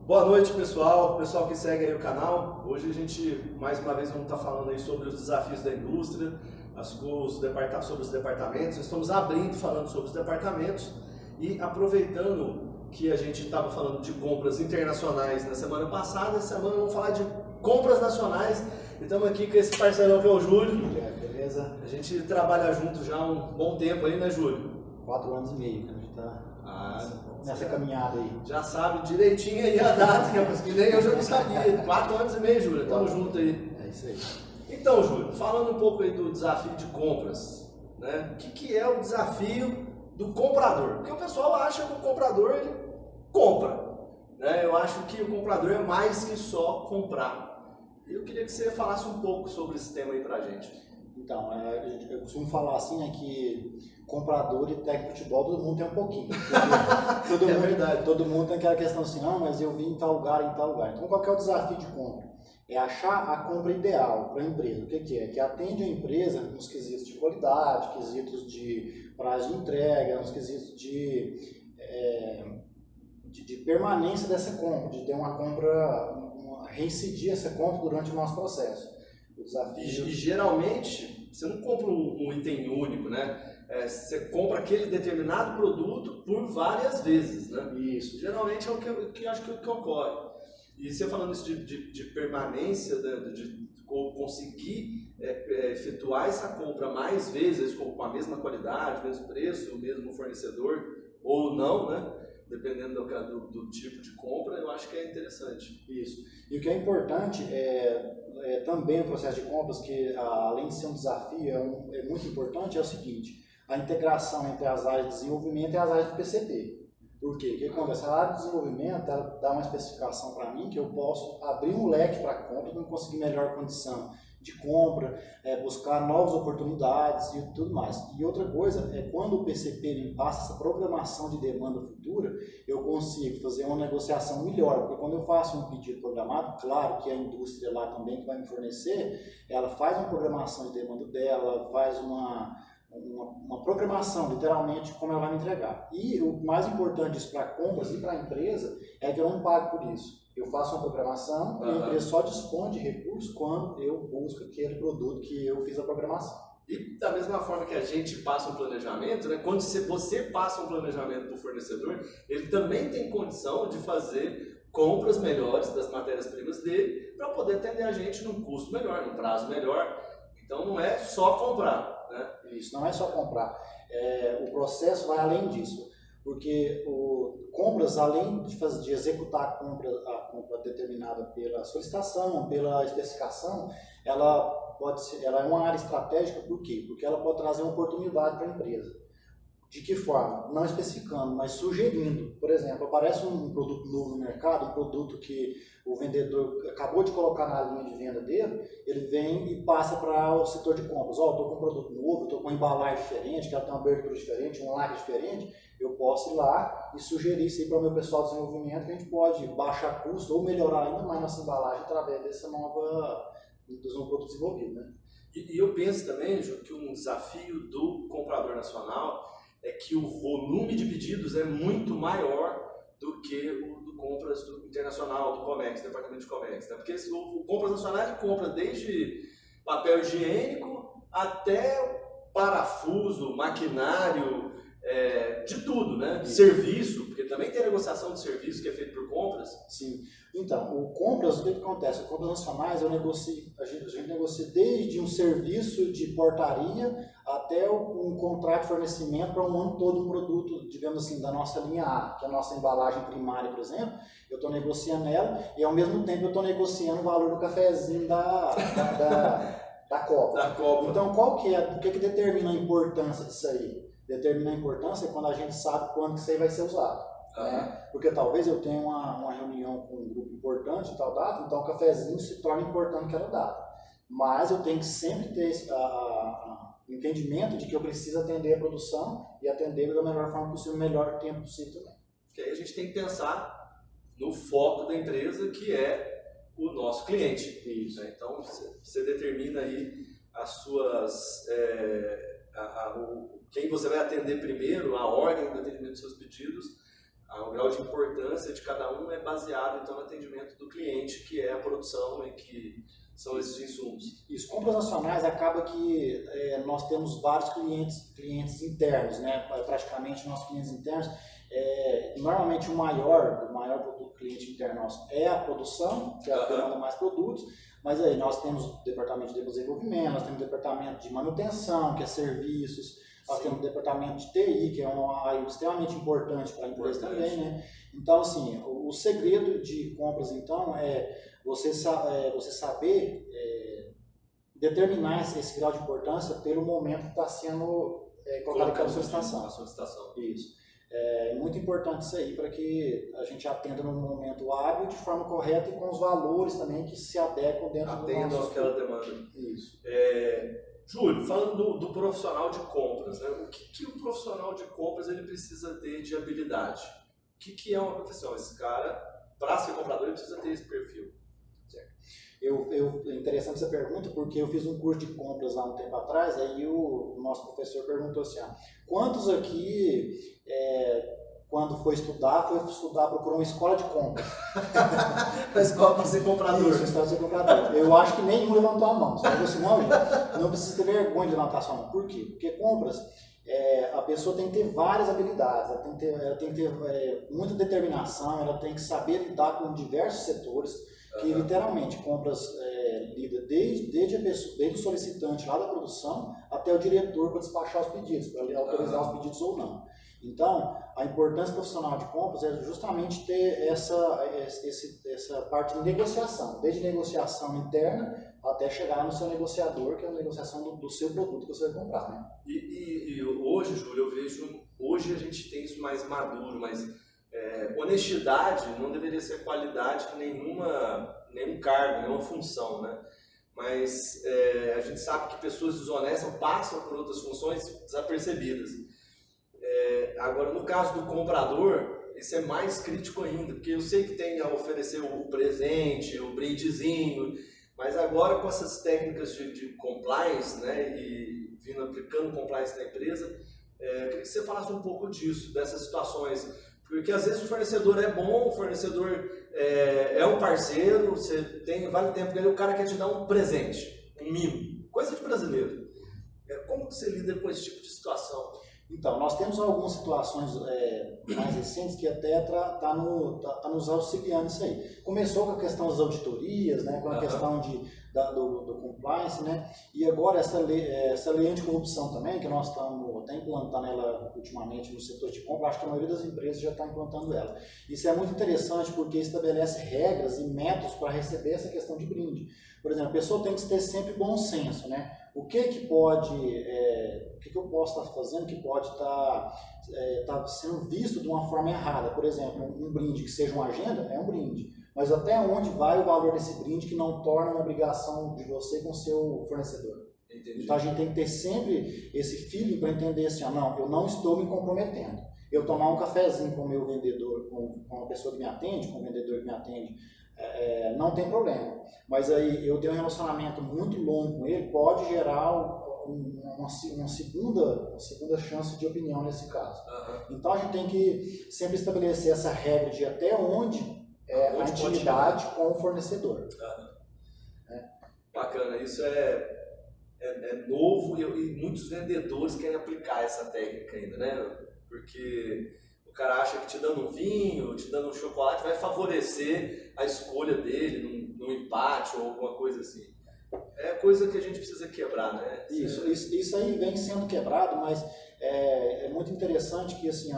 Boa noite, pessoal que segue aí o canal. Hoje a gente, mais uma vez, vamos estar falando aí sobre os desafios da indústria, sobre os departamentos. Estamos abrindo falando sobre os departamentos e aproveitando que a gente estava falando de compras internacionais na semana passada, essa semana vamos falar de compras nacionais. E estamos aqui com esse parceirão que é o Júlio. Beleza? A gente trabalha junto já há um bom tempo aí, né, Júlio? 4 anos e meio que a gente está nessa caminhada aí. Já sabe direitinho aí a data, que nem eu já não sabia. 4 anos e meio, Júlio, estamos juntos aí. É isso aí. Então, Júlio, falando um pouco aí do desafio de compras, né? O que é o desafio do comprador? Porque o pessoal acha que o comprador ele compra, né? Eu acho que o comprador é mais que só comprar. Eu queria que você falasse um pouco sobre esse tema aí pra gente. Então, eu costumo falar assim, né, que comprador e técnico de futebol todo mundo tem um pouquinho. Verdade. Todo mundo tem aquela questão assim, não, mas eu vi em tal lugar, em tal lugar. Então, qual que é o desafio de compra? É achar a compra ideal para a empresa. O que é? Que atende a empresa nos quesitos de qualidade, quesitos de prazo de entrega, nos quesitos de permanência dessa compra, de ter uma compra, reincidir essa compra durante o nosso processo. O desafio... E geralmente, você não compra um item único, né? Você compra aquele determinado produto por várias vezes, né? Isso. Geralmente é o que eu acho que ocorre. E você falando isso de permanência, de conseguir efetuar essa compra mais vezes, com a mesma qualidade, mesmo preço, o mesmo fornecedor, ou não, né? Dependendo do tipo de compra, eu acho que é interessante. Isso. E o que é importante também o processo de compras, que além de ser um desafio, é muito importante, é o seguinte: a integração entre as áreas de desenvolvimento e as áreas de PCP. Por quê? O que acontece? A área de desenvolvimento ela dá uma especificação para mim que eu posso abrir um leque para compra, para conseguir melhor condição de compra, buscar novas oportunidades e tudo mais. E outra coisa é quando o PCP me passa essa programação de demanda futura, eu consigo fazer uma negociação melhor, porque quando eu faço um pedido programado, claro que a indústria lá também que vai me fornecer, ela faz uma programação de demanda dela, faz uma programação, literalmente, como ela vai me entregar. E o mais importante disso para compras e para a empresa é que eu não pago por isso. Eu faço uma programação e a empresa só dispõe de recursos quando eu busco aquele produto que eu fiz a programação. E da mesma forma que a gente passa um planejamento, né, quando você passa um planejamento para o fornecedor, ele também tem condição de fazer compras melhores das matérias-primas dele para poder atender a gente num custo melhor, num prazo melhor. Então não é só comprar, né? Isso, não é só comprar. O processo vai além disso. Porque compras, além de executar a compra determinada pela solicitação, pela especificação, ela é uma área estratégica. Por quê? Porque ela pode trazer uma oportunidade para a empresa. De que forma? Não especificando, mas sugerindo. Por exemplo, aparece um produto novo no mercado, um produto que o vendedor acabou de colocar na linha de venda dele, ele vem e passa para o setor de compras. Estou com um produto novo, estou com uma embalagem diferente, quero ter uma abertura diferente, um lacre diferente. Eu posso ir lá e sugerir isso aí para o meu pessoal de desenvolvimento, que a gente pode baixar custo ou melhorar ainda mais nossa embalagem através desse novo produto desenvolvido, né? E eu penso também, Ju, que um desafio do comprador nacional é que o volume de pedidos é muito maior do que o do compras do internacional, do Comex, do departamento de Comex, né? Porque o compras nacional ele compra desde papel higiênico até parafuso, maquinário, de tudo, né? Serviço, porque também tem negociação de serviço que é feito por compras. Sim. Então, o compras, o que acontece? O compras nacionais, a gente negocia desde um serviço de portaria até um contrato de fornecimento para um ano todo um produto, digamos assim, da nossa linha A, que é a nossa embalagem primária, por exemplo. Eu estou negociando ela e, ao mesmo tempo, eu estou negociando o valor do cafezinho da Copa. Então, o que determina a importância disso aí? Determina a importância quando a gente sabe quando que isso aí vai ser usado. Né? Porque talvez eu tenha uma reunião com um grupo importante, tal data, então o cafezinho se torna importante naquela data. Mas eu tenho que sempre ter o entendimento de que eu preciso atender a produção e atender da melhor forma possível, no melhor tempo possível também. Porque aí a gente tem que pensar no foco da empresa, que é o nosso cliente. Isso. Né? Então você determina aí as suas... quem você vai atender primeiro, a ordem do atendimento dos seus pedidos, O grau de importância de cada um é baseado então no atendimento do cliente, que é a produção e que são esses insumos. Isso, compras nacionais acaba que nós temos vários clientes internos, né? Praticamente nossos clientes internos. Normalmente o maior produto cliente interno nosso é a produção, que é a que demanda mais produtos, mas aí nós temos departamento de desenvolvimento, nós temos departamento de manutenção, que é serviços, nós temos departamento de TI, que é uma área extremamente importante para a empresa também, né? Então, assim, o segredo de compras, então, é você saber determinar esse grau de importância pelo momento que está sendo colocado aquela solicitação. A solicitação. Isso. É muito importante isso aí para que a gente atenda no momento hábil, de forma correta e com os valores também que se adequam dentro do nosso... Atendam aquela demanda. Isso. Júlio, falando do profissional de compras, né? O que o profissional de compras ele precisa ter de habilidade? O que é uma profissão? Esse cara, para ser comprador, ele precisa ter esse perfil. Certo. É interessante essa pergunta, porque eu fiz um curso de compras há um tempo atrás, aí o nosso professor perguntou assim, quantos aqui, quando foi estudar, procurou uma escola de compras? A escola para ser comprador. Isso, a escola para ser comprador. Eu acho que nenhum levantou a mão. Você falou assim, não, gente, não precisa ter vergonha de levantar a sua mão. Por quê? Porque compras, a pessoa tem que ter várias habilidades, ela tem que ter muita determinação, ela tem que saber lidar com diversos setores, que literalmente compras lida desde o solicitante lá da produção até o diretor para despachar os pedidos, para autorizar os pedidos ou não. Então, a importância profissional de compras é justamente ter essa parte de negociação, desde negociação interna até chegar no seu negociador, que é a negociação do seu produto que você vai comprar, né? E hoje, Júlio, eu vejo, hoje a gente tem isso mais maduro, mas honestidade não deveria ser qualidade de nenhum cargo, nenhuma função, né? Mas a gente sabe que pessoas desonestas passam por outras funções desapercebidas. Agora, no caso do comprador, isso é mais crítico ainda, porque eu sei que tem a oferecer o presente, o brindezinho, mas agora com essas técnicas de compliance, né, e vindo aplicando compliance na empresa, eu queria que você falasse um pouco disso, dessas situações. Porque às vezes o fornecedor é bom, o fornecedor é um parceiro, você tem vale tempo que o cara quer te dar um presente, um mimo, coisa de brasileiro. Como você lida com esse tipo de situação? Então, nós temos algumas situações mais recentes que até tá nos auxiliando isso aí. Começou com a questão das auditorias, né, com a questão do compliance, né, e agora essa lei anticorrupção também, que nós estamos até implantando ela ultimamente no setor de compra, acho que a maioria das empresas já está implantando ela. Isso é muito interessante porque estabelece regras e métodos para receber essa questão de brinde. Por exemplo, a pessoa tem que ter sempre bom senso, né? O que eu posso estar fazendo que pode estar sendo visto de uma forma errada? Por exemplo, um brinde que seja uma agenda é um brinde, mas até onde vai o valor desse brinde que não torna uma obrigação de você com o seu fornecedor? Entendi. Então a gente tem que ter sempre esse feeling para entender assim, não, eu não estou me comprometendo. Eu tomar um cafezinho com o meu vendedor, com a pessoa que me atende, com o vendedor que me atende, não tem problema. Mas aí eu tenho um relacionamento muito longo com ele, pode gerar uma segunda chance de opinião nesse caso. Então a gente tem que sempre estabelecer essa regra de até onde a intimidade com o fornecedor. Bacana, isso é novo e muitos vendedores querem aplicar essa técnica ainda, né? Porque o cara acha que te dando um vinho, te dando um chocolate vai favorecer a escolha dele num empate ou alguma coisa assim. É coisa que a gente precisa quebrar, né? Isso aí vem sendo quebrado, mas é muito interessante que assim,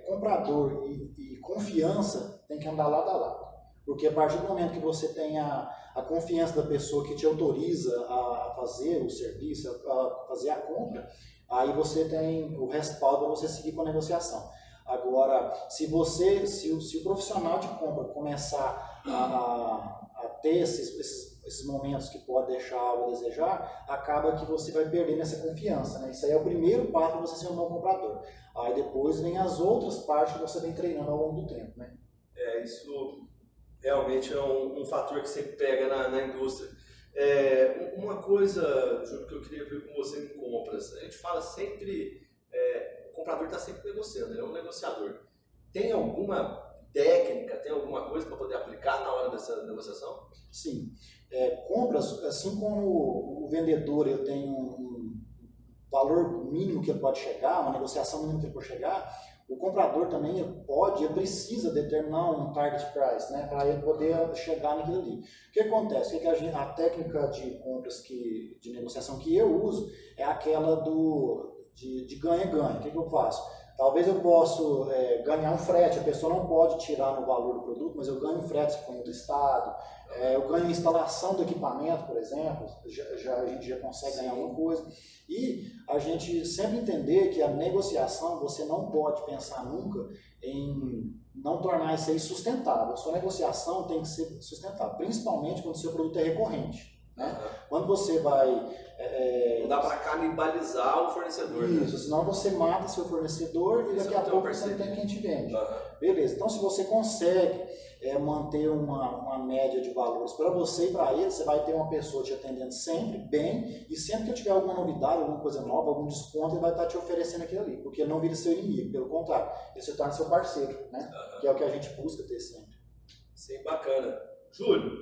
comprador e confiança tem que andar lado a lado. Porque a partir do momento que você tem a confiança da pessoa que te autoriza a fazer o serviço, a fazer a compra, aí você tem o respaldo para você seguir com a negociação. Agora, se o profissional de compra começar a ter esses momentos que pode deixar algo a desejar, acaba que você vai perder nessa confiança, né? Isso aí é o primeiro passo para você ser um bom comprador. Aí depois vem as outras partes que você vem treinando ao longo do tempo, né? Isso realmente é um fator que sempre pega na indústria. Uma coisa, Júlio, que eu queria ver com você em compras, a gente fala sempre, o comprador está sempre negociando, ele é um negociador. tem alguma técnica, tem alguma coisa para poder aplicar na hora dessa negociação? Sim. Compras, assim como o vendedor eu tenho um valor mínimo que ele pode chegar, uma negociação mínima que ele pode chegar, o comprador também ele precisa determinar um target price, né, para ele poder chegar naquilo ali. O que acontece? A técnica de compras de negociação que eu uso é aquela de ganha-ganha. O que eu faço? Talvez eu possa ganhar um frete, a pessoa não pode tirar no valor do produto, mas eu ganho um frete se for em outro estado, eu ganho a instalação do equipamento, por exemplo, a gente já consegue ganhar alguma coisa. E a gente sempre entender que a negociação, você não pode pensar nunca em não tornar isso aí sustentável. A sua negociação tem que ser sustentável, principalmente quando o seu produto é recorrente. Né? Quando você vai... não dá para canibalizar o fornecedor. Isso, né? Senão você mata seu fornecedor e daqui a pouco você não tem quem te vende. Beleza, então se você consegue manter uma média de valores para você e para ele, você vai ter uma pessoa te atendendo sempre bem, e sempre que tiver alguma novidade, alguma coisa nova, algum desconto, ele vai estar te oferecendo aquilo ali, porque ele não vira seu inimigo, pelo contrário, ele se torna seu parceiro, né? Que é o que a gente busca ter sempre. Sim, bacana. Júlio,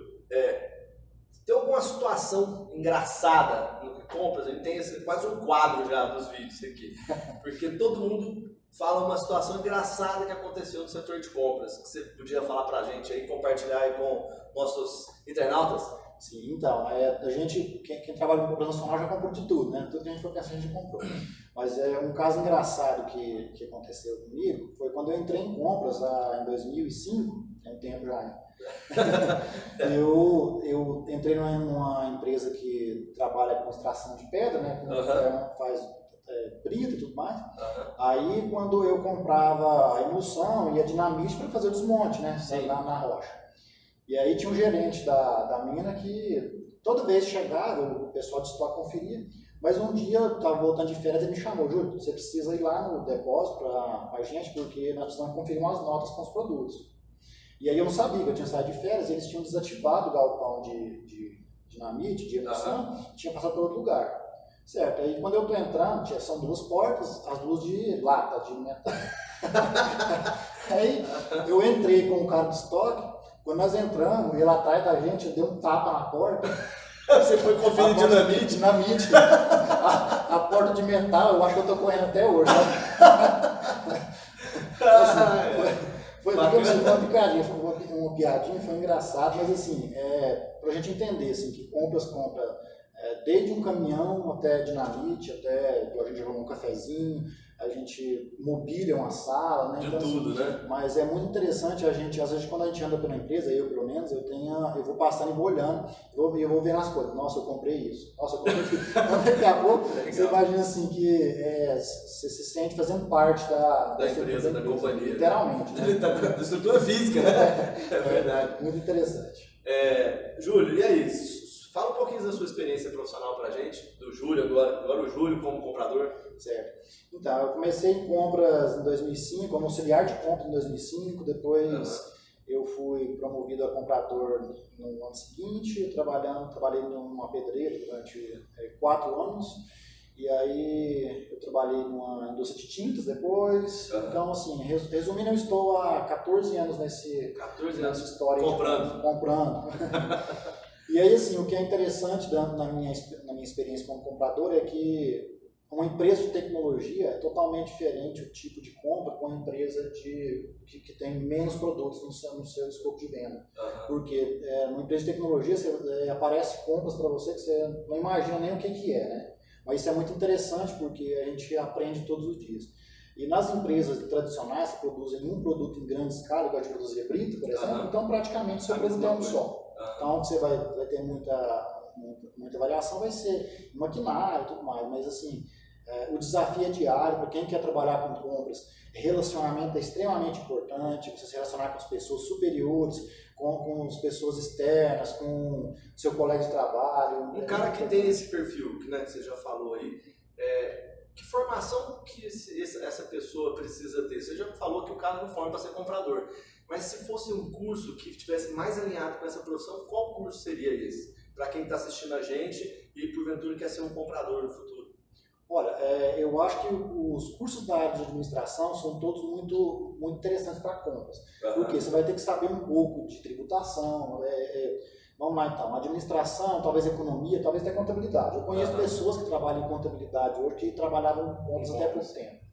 tem alguma situação engraçada no que compras? Ele tem quase um quadro já dos vídeos aqui, porque todo mundo fala uma situação engraçada que aconteceu no setor de compras, que você podia falar pra gente aí, compartilhar aí com nossos internautas? Sim, então, a gente, quem trabalha com compras nacional já comprou de tudo, né? Tudo que a gente for pensar, a gente comprou. Mas um caso engraçado que aconteceu comigo foi quando eu entrei em compras em 2005, tem um tempo já. eu entrei numa empresa que trabalha com extração de pedra, né? Que faz brita e tudo mais. Aí quando eu comprava a emulsão e a dinamite para fazer o desmonte, né? Na rocha. E aí tinha um gerente da mina que toda vez chegava, o pessoal de estoque conferia, mas um dia eu estava voltando de férias e me chamou: Júlio, você precisa ir lá no depósito para a gente, porque nós precisamos conferir umas notas com os produtos. E aí eu não sabia que eu tinha saído de férias, eles tinham desativado o galpão de dinamite, de emulsão, e tinha passado para outro lugar. Certo, aí quando eu estou entrando, são duas portas, as duas de lata, de metal. Aí eu entrei com o cara de estoque, quando nós entramos, ele atrás da gente, deu um tapa na porta. Você foi conferir dinamite? Dinamite. A porta de metal, eu acho que eu estou correndo até hoje. Foi uma picadinha, foi uma piadinha, foi engraçado, mas assim, pra gente entender assim, que compra desde um caminhão até dinamite, até a gente joga um cafezinho, a gente mobília uma sala, né? De então, tudo, assim, né? Mas é muito interessante a gente, às vezes quando a gente anda pela empresa, eu pelo menos, eu vou passando e vou olhando, eu vou vendo as coisas. Nossa, eu comprei isso. Nossa, eu comprei isso. Então daqui a pouco você imagina assim que você se sente fazendo parte da empresa, da companhia. Literalmente. Né? Da estrutura física, né? É verdade. Muito interessante. Júlio, e aí? Fala um pouquinho da sua experiência profissional pra gente, do Júlio agora o Júlio como comprador. Certo. Então, eu comecei em compras em 2005, como auxiliar de compra em 2005, depois eu fui promovido a comprador no ano seguinte, trabalhei numa pedreira durante 4 anos, e aí eu trabalhei numa indústria de tintas depois. Então, assim, resumindo, eu estou há 14 anos nessa história comprando. E aí, assim, o que é interessante na minha experiência como comprador é que uma empresa de tecnologia é totalmente diferente o tipo de compra com uma empresa que tem menos produtos no seu escopo de venda. Porque numa empresa de tecnologia aparece compras para você que você não imagina nem o que é, né? Mas isso é muito interessante porque a gente aprende todos os dias. E nas empresas tradicionais que produzem um produto em grande escala, igual de produzir brita, por exemplo, então praticamente o seu produto é um só. Então você vai ter muita variação, vai ser maquinário e tudo mais, mas assim, o desafio é diário. Para quem quer trabalhar com compras, relacionamento é extremamente importante, você se relacionar com as pessoas superiores, com as pessoas externas, com seu colega de trabalho. Um cara que tem esse perfil, que você já falou aí, que formação que essa pessoa precisa ter? Você já falou que o cara não forma para ser comprador, mas se fosse um curso que estivesse mais alinhado com essa profissão, qual curso seria esse? Para quem está assistindo a gente e porventura quer ser um comprador no futuro. Olha, eu acho que os cursos da área de administração são todos muito, muito interessantes para compras. Porque você vai ter que saber um pouco de tributação. Vamos lá então, administração, talvez economia, talvez até contabilidade. Eu conheço pessoas que trabalham em contabilidade hoje que trabalhavam com compras até pouco tempo.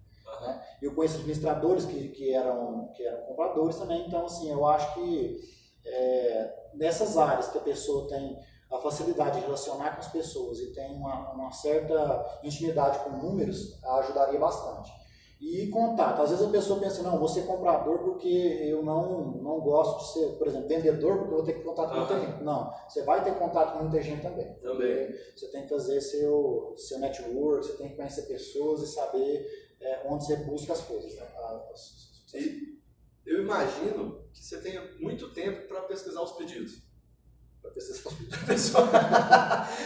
Né? Eu conheço administradores que eram compradores também. Então, assim, eu acho que nessas áreas que a pessoa tem a facilidade de relacionar com as pessoas e tem uma certa intimidade com números, ajudaria bastante. E contato. Às vezes a pessoa pensa, não, vou ser comprador porque eu não gosto de ser, por exemplo, vendedor porque eu vou ter que contato com muita gente. Não, você vai ter contato com muita gente também. Você tem que fazer seu network, você tem que conhecer pessoas e saber onde você busca as coisas. Né? E eu imagino que você tenha muito tempo para pesquisar os pedidos. O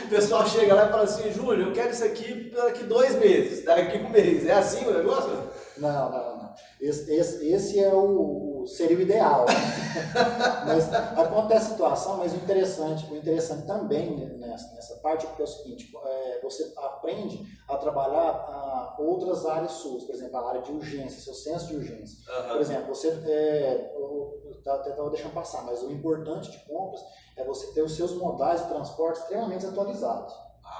pessoal chega lá e fala assim, Júlio, eu quero isso aqui daqui 2 meses, daqui 1 mês. É assim o negócio? Não. Esse seria o ideal. Né? Mas acontece a situação, mas o interessante também nessa parte é o seguinte, você aprende a trabalhar outras áreas suas, por exemplo, a área de urgência, seu senso de urgência. Por exemplo, você até estava deixando passar, mas o importante de compras é você ter os seus modais de transporte extremamente atualizados.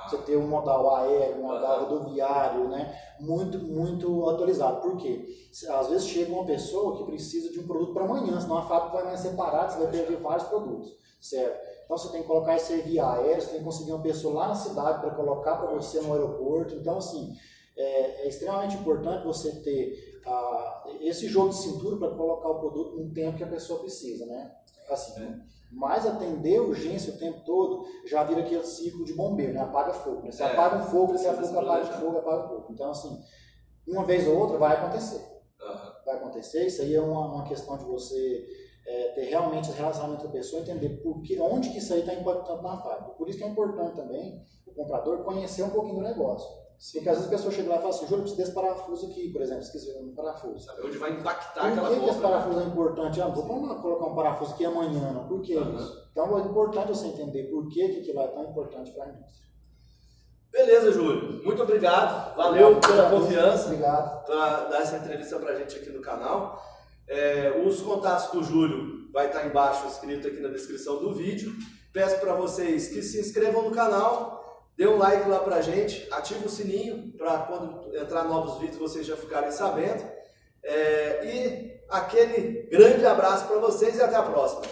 Você ter um modal aéreo, um modal rodoviário, né? Muito, muito atualizado. Por quê? Às vezes chega uma pessoa que precisa de um produto para amanhã, senão a fábrica vai ser parada, você vai perder vários produtos. Certo? Então você tem que colocar esse via aéreo, você tem que conseguir uma pessoa lá na cidade para colocar para você no aeroporto. Então, assim, é extremamente importante você ter esse jogo de cintura para colocar o produto no tempo que a pessoa precisa, né? Assim, mas atender urgência o tempo todo já vira aquele ciclo de bombeiro, né? Apaga fogo. Né? Você apaga um fogo, daqui a pouco apaga de fogo, apaga fogo. Então, assim, uma vez ou outra vai acontecer. Vai acontecer, isso aí é uma questão de você ter realmente esse relacionamento com a pessoa, entender onde que isso aí está impactando na fábrica. Por isso que é importante também o comprador conhecer um pouquinho do negócio. Porque às vezes a pessoa chega lá e fala assim, Júlio, eu preciso desse parafuso aqui, por exemplo, se quiser um parafuso. Sabe onde vai impactar aquela Por que esse parafuso é importante? Vamos colocar um parafuso aqui amanhã, não? Por que isso? Então é importante você entender por que aquilo é tão importante para a indústria. Beleza, Júlio. Muito obrigado. Valeu pela confiança. Obrigado. Para dar essa entrevista para a gente aqui no canal. Os contatos do Júlio vai estar embaixo escrito aqui na descrição do vídeo. Peço para vocês que se inscrevam no canal. Dê um like lá pra gente, ativa o sininho para quando entrar novos vídeos vocês já ficarem sabendo. E aquele grande abraço para vocês e até a próxima.